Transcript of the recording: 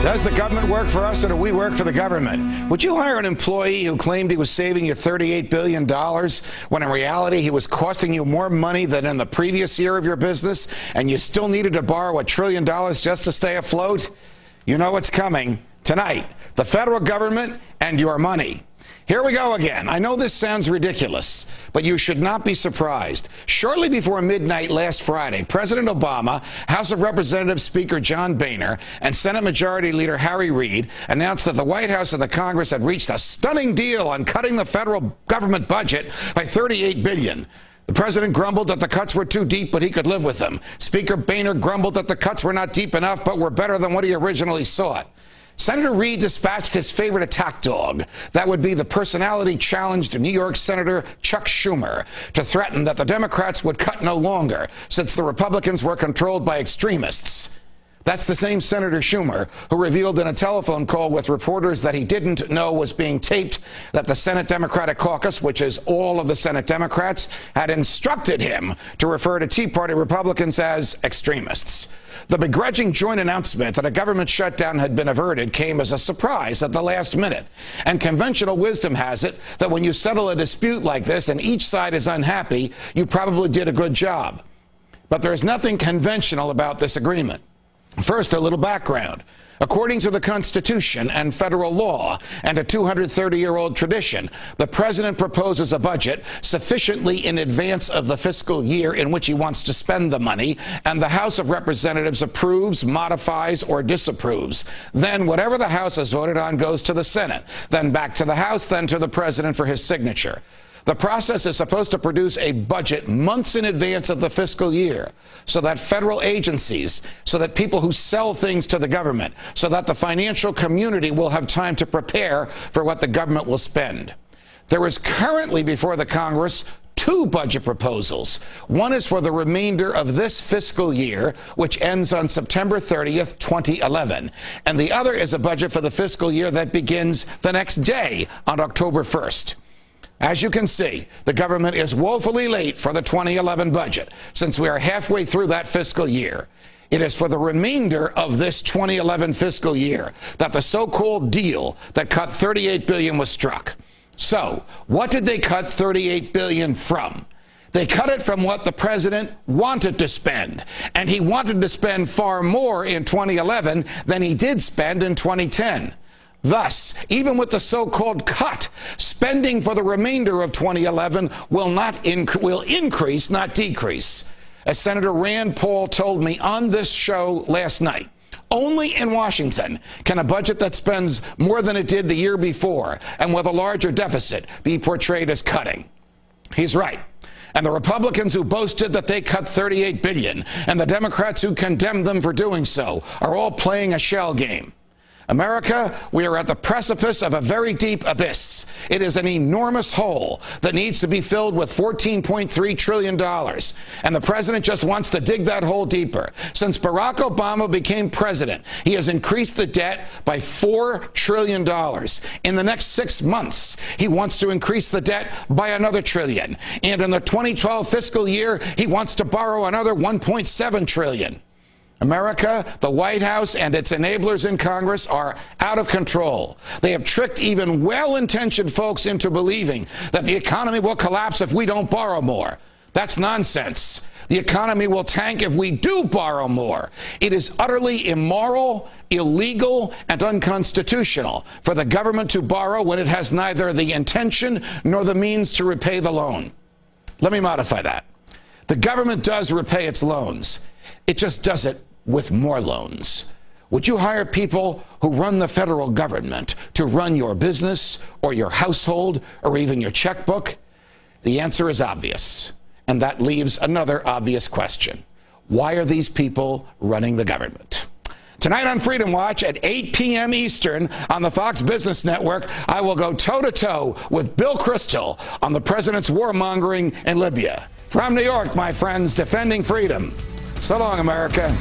Does the government work for us or do we work for the government? Would you hire an employee who claimed he was saving you $38 billion when in reality he was costing you more money than in the previous year of your business and you still needed to borrow $1 trillion just to stay afloat? You know what's coming tonight. The federal government and your money. Here we go again. I know this sounds ridiculous, but you should not be surprised. Shortly before midnight last Friday, President Obama, House of Representatives Speaker John Boehner, and Senate Majority Leader Harry Reid announced that the White House and the Congress had reached a stunning deal on cutting the federal government budget by $38 billion. The president grumbled that the cuts were too deep, but he could live with them. Speaker Boehner grumbled that the cuts were not deep enough, but were better than what he originally sought. Senator Reid dispatched his favorite attack dog, that would be the personality-challenged New York Senator Chuck Schumer, to threaten that the Democrats would cut no longer, since the Republicans were controlled by extremists. That's the same Senator Schumer who revealed in a telephone call with reporters that he didn't know was being taped that the Senate Democratic Caucus, which is all of the Senate Democrats, had instructed him to refer to Tea Party Republicans as extremists. The begrudging joint announcement that a government shutdown had been averted came as a surprise at the last minute. And conventional wisdom has it that when you settle a dispute like this and each side is unhappy, you probably did a good job. But there's nothing conventional about this agreement. First, a little background. According to the Constitution and federal law and a 230-year-old tradition, the president proposes a budget sufficiently in advance of the fiscal year in which he wants to spend the money, and the House of Representatives approves, modifies, or disapproves. Then whatever the House has voted on goes to the Senate, then back to the House, then to the president for his signature. The process is supposed to produce a budget months in advance of the fiscal year so that federal agencies, so that people who sell things to the government, so that the financial community will have time to prepare for what the government will spend. There is currently before the Congress two budget proposals. One is for the remainder of this fiscal year, which ends on September 30th, 2011. And the other is a budget for the fiscal year that begins the next day on October 1st. As you can see, the government is woefully late for the 2011 budget, since we are halfway through that fiscal year. It is for the remainder of this 2011 fiscal year that the so-called deal that cut $38 billion was struck. So, what did they cut $38 billion from? They cut it from what the president wanted to spend, and he wanted to spend far more in 2011 than he did spend in 2010. Thus, even with the so-called cut, spending for the remainder of 2011 will increase, not decrease. As Senator Rand Paul told me on this show last night, only in Washington can a budget that spends more than it did the year before and with a larger deficit be portrayed as cutting. He's right. And the Republicans who boasted that they cut $38 billion and the Democrats who condemned them for doing so are all playing a shell game. America, we are at the precipice of a very deep abyss. It is an enormous hole that needs to be filled with $14.3 trillion. And the president just wants to dig that hole deeper. Since Barack Obama became president, he has increased the debt by $4 trillion. In the next 6 months, he wants to increase the debt by another trillion. And in the 2012 fiscal year, he wants to borrow another $1.7 trillion. America, the White House, and its enablers in Congress are out of control. They have tricked even well-intentioned folks into believing that the economy will collapse if we don't borrow more. That's nonsense. The economy will tank if we do borrow more. It is utterly immoral, illegal, and unconstitutional for the government to borrow when it has neither the intention nor the means to repay the loan. Let me modify that. The government does repay its loans. It just does it with more loans. Would you hire people who run the federal government to run your business or your household or even your checkbook? The answer is obvious, and that leaves another obvious question. Why are these people running the government? Tonight on Freedom Watch at 8 p.m. Eastern on the Fox Business Network, I will go toe-to-toe with Bill Kristol on the president's warmongering in Libya. From New York, my friends, defending freedom. So long, America.